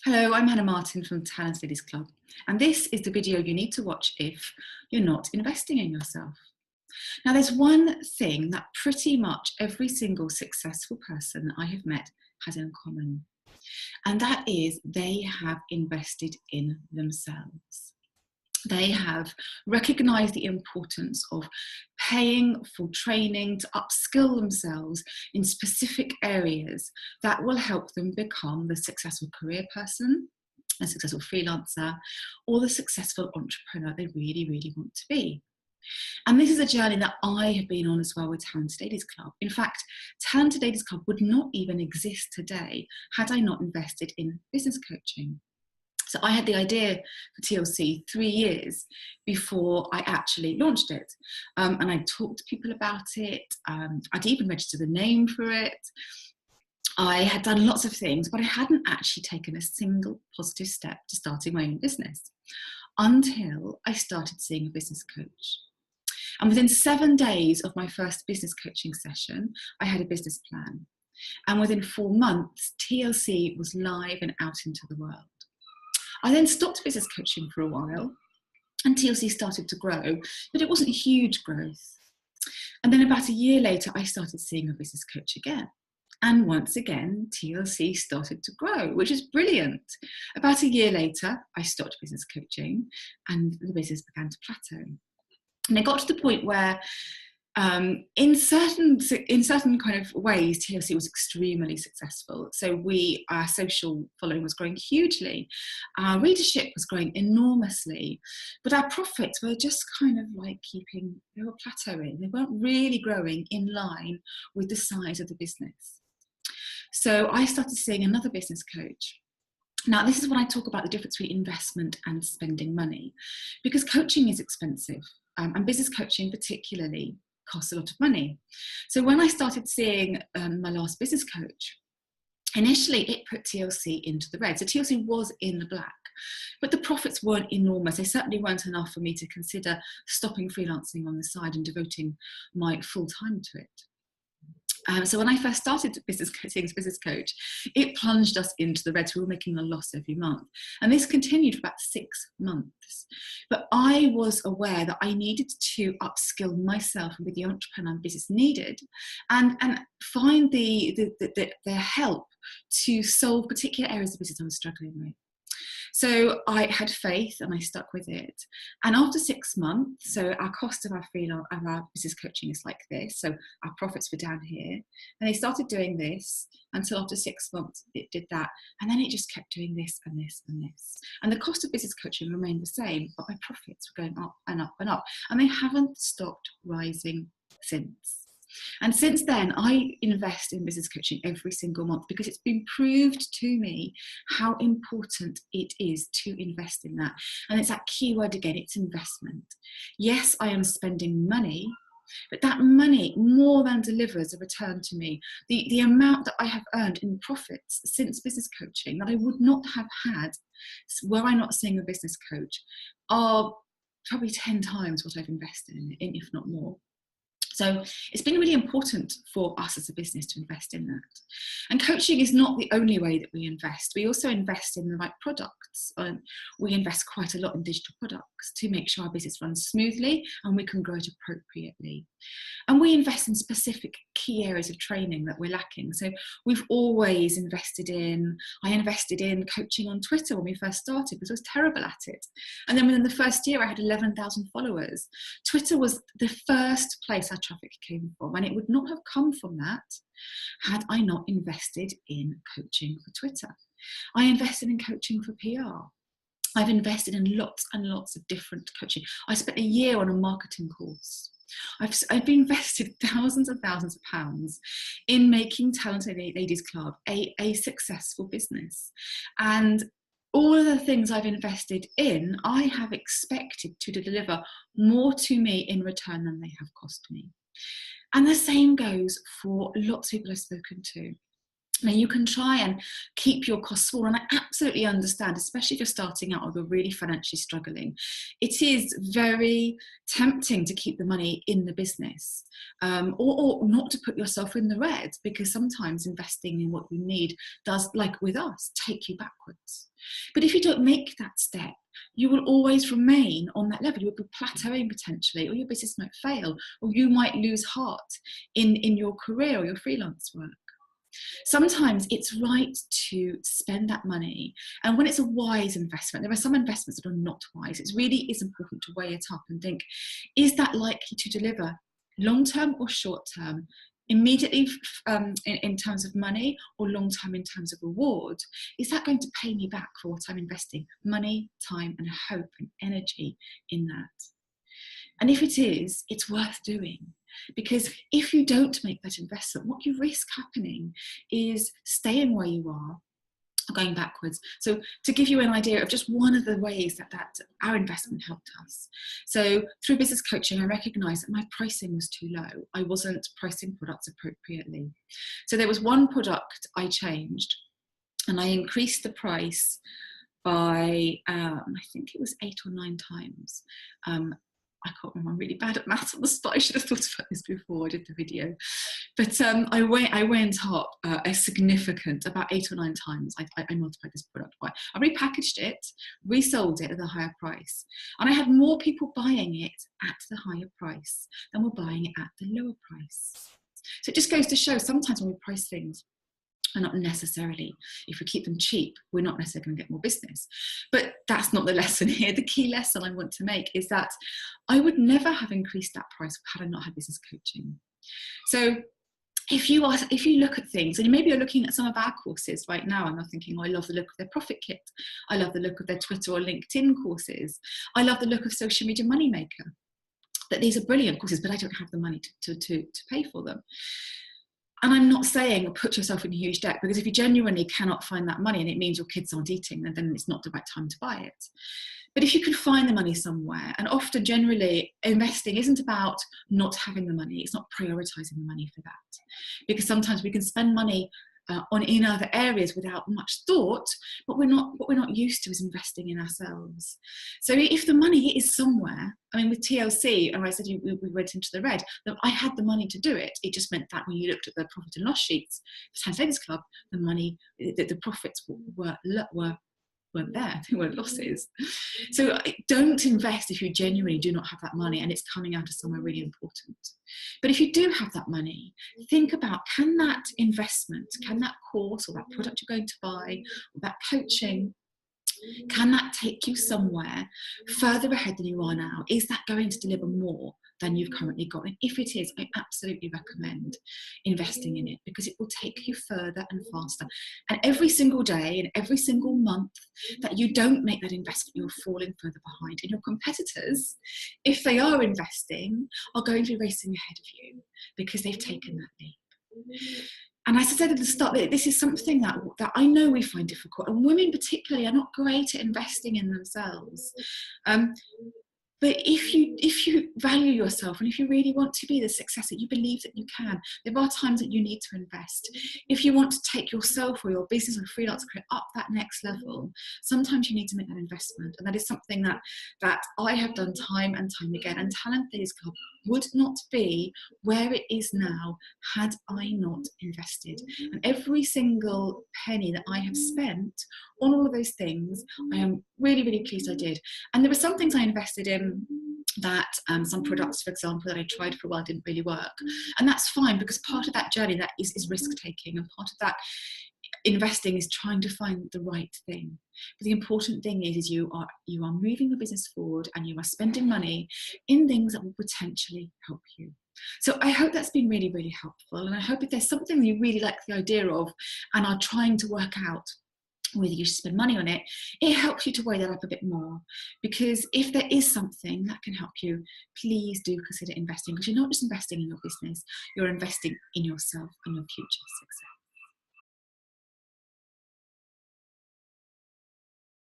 Hello, I'm Hannah Martin from Talented Ladies Club, and this is the video you need to watch if you're not investing in yourself. Now, there's one thing that pretty much every single successful person I have met has in common, and that is they have invested in themselves. They have recognised the importance of paying for training to upskill themselves in specific areas that will help them become the successful career person, a successful freelancer, or the successful entrepreneur they really, really want to be. And this is a journey that I have been on as well with Talented Ladies Club. In fact, Talented Ladies Club would not even exist today had I not invested in business coaching. So I had the idea for TLC 3 years before I actually launched it. And I talked to people about it. I'd even registered the name for it. I had done lots of things, but I hadn't actually taken a single positive step to starting my own business until I started seeing a business coach. And within 7 days of my first business coaching session, I had a business plan. And within 4 months, TLC was live and out into the world. I then stopped business coaching for a while and TLC started to grow, but it wasn't huge growth. And then about a year later, I started seeing a business coach again. And once again, TLC started to grow, which is brilliant. About a year later, I stopped business coaching and the business began to plateau. And it got to the point where in certain kind of ways, TLC was extremely successful. So our social following was growing hugely, our readership was growing enormously, but our profits were just kind of like they were plateauing. They weren't really growing in line with the size of the business. So I started seeing another business coach. Now, this is when I talk about the difference between investment and spending money, because coaching is expensive, and business coaching particularly costs a lot of money. So when I started seeing my last business coach, initially it put TLC into the red. So TLC was in the black, but the profits weren't enormous. They certainly weren't enough for me to consider stopping freelancing on the side and devoting my full time to it. So when I first started seeing as business coach, it plunged us into the red. So we were making a loss every month. And this continued for about 6 months. But I was aware that I needed to upskill myself with the entrepreneur business needed and find the help to solve particular areas of business I was struggling with. So I had faith and I stuck with it. And after 6 months, so our cost of our business coaching is like this. So our profits were down here. And they started doing this until after 6 months it did that. And then it just kept doing this and this and this. And the cost of business coaching remained the same, but my profits were going up and up and up. And they haven't stopped rising since. And since then, I invest in business coaching every single month because it's been proved to me how important it is to invest in that. And it's that key word again, it's investment. Yes, I am spending money, but that money more than delivers a return to me. The amount that I have earned in profits since business coaching that I would not have had were I not seeing a business coach are probably 10 times what I've invested in, if not more. So it's been really important for us as a business to invest in that. And coaching is not the only way that we invest. We also invest in the right products. We invest quite a lot in digital products to make sure our business runs smoothly and we can grow it appropriately. And we invest in specific key areas of training that we're lacking. So we've always I invested in coaching on Twitter when we first started because I was terrible at it. And then within the first year, I had 11,000 followers. Twitter was the first place our traffic came from, and it would not have come from that had I not invested in coaching for Twitter. I invested in coaching for PR. I've invested in lots and lots of different coaching. I spent a year on a marketing course. I've invested thousands and thousands of pounds in making Talented Ladies Club a successful business. And all of the things I've invested in, I have expected to deliver more to me in return than they have cost me. And the same goes for lots of people I've spoken to. Now, you can try and keep your costs small, and I absolutely understand, especially if you're starting out or you're really financially struggling. It is very tempting to keep the money in the business, or not to put yourself in the red, because sometimes investing in what you need does, like with us, take you backwards. But if you don't make that step, you will always remain on that level. You will be plateauing potentially, or your business might fail, or you might lose heart in your career or your freelance work. Sometimes it's right to spend that money, and when it's a wise investment, there are some investments that are not wise. It really is important to weigh it up and think, is that likely to deliver long term or short term, immediately in terms of money, or long term in terms of reward? Is that going to pay me back for what I'm investing money, time and hope and energy in that? And if it is, it's worth doing. Because if you don't make that investment, what you risk happening is staying where you are, going backwards. So to give you an idea of just one of the ways that our investment helped us. So through business coaching, I recognized that my pricing was too low. I wasn't pricing products appropriately. So there was one product I changed, and I increased the price by, I think it was 8 or 9 times. I can't remember, I'm really bad at maths on the spot. I should have thought about this before I did the video. But I went up a significant, about 8 or 9 times. I multiplied this product by. I repackaged it, resold it at a higher price. And I had more people buying it at the higher price than were buying it at the lower price. So it just goes to show, sometimes when we price things, and not necessarily, if we keep them cheap, we're not necessarily going to get more business. But that's not the lesson here. The key lesson I want to make is that I would never have increased that price had I not had business coaching. So if you look at things, and maybe you're looking at some of our courses right now and you're thinking, oh, I love the look of their profit kit, I love the look of their Twitter or LinkedIn courses, I love the look of Social Media Moneymaker, that these are brilliant courses, but I don't have the money to pay for them. And I'm not saying put yourself in huge debt, because if you genuinely cannot find that money and it means your kids aren't eating, then it's not the right time to buy it. But if you can find the money somewhere, and often generally investing isn't about not having the money, it's not prioritizing the money for that. Because sometimes we can spend money in other areas without much thought, but what we're not used to is investing in ourselves. So if the money is somewhere, I mean, with TLC, and I said we went into the red, that I had the money to do it. It just meant that when you looked at the profit and loss sheets for Times Ladies Club, the profits weren't there, they weren't losses. So don't invest if you genuinely do not have that money and it's coming out of somewhere really important. But if you do have that money, think about, can that investment, can that course or that product you're going to buy, or that coaching, can that take you somewhere further ahead than you are now? Is that going to deliver more than you've currently got? And if it is, I absolutely recommend investing in it, because it will take you further and faster. And every single day and every single month that you don't make that investment, you're falling further behind. And your competitors, if they are investing, are going to be racing ahead of you because they've taken that leap. And as I said at the start, this is something that I know we find difficult, and women particularly are not great at investing in themselves. But if you value yourself, and if you really want to be the success that you believe that you can, there are times that you need to invest. If you want to take yourself or your business or freelance career up that next level, sometimes you need to make that investment. And that is something that I have done time and time again. And Talent Ladies Club would not be where it is now had I not invested. And every single penny that I have spent on all of those things, I am really, really pleased I did. And there were some things I invested in that some products, for example, that I tried for a while didn't really work. And that's fine, because part of that journey that is risk taking, and part of that investing is trying to find the right thing. But the important thing is you are moving your business forward, and you are spending money in things that will potentially help you. So I hope that's been really, really helpful. And I hope if there's something you really like the idea of and are trying to work out whether you should spend money on it, it helps you to weigh that up a bit more. Because if there is something that can help you, please do consider investing, because you're not just investing in your business, you're investing in yourself and your future success.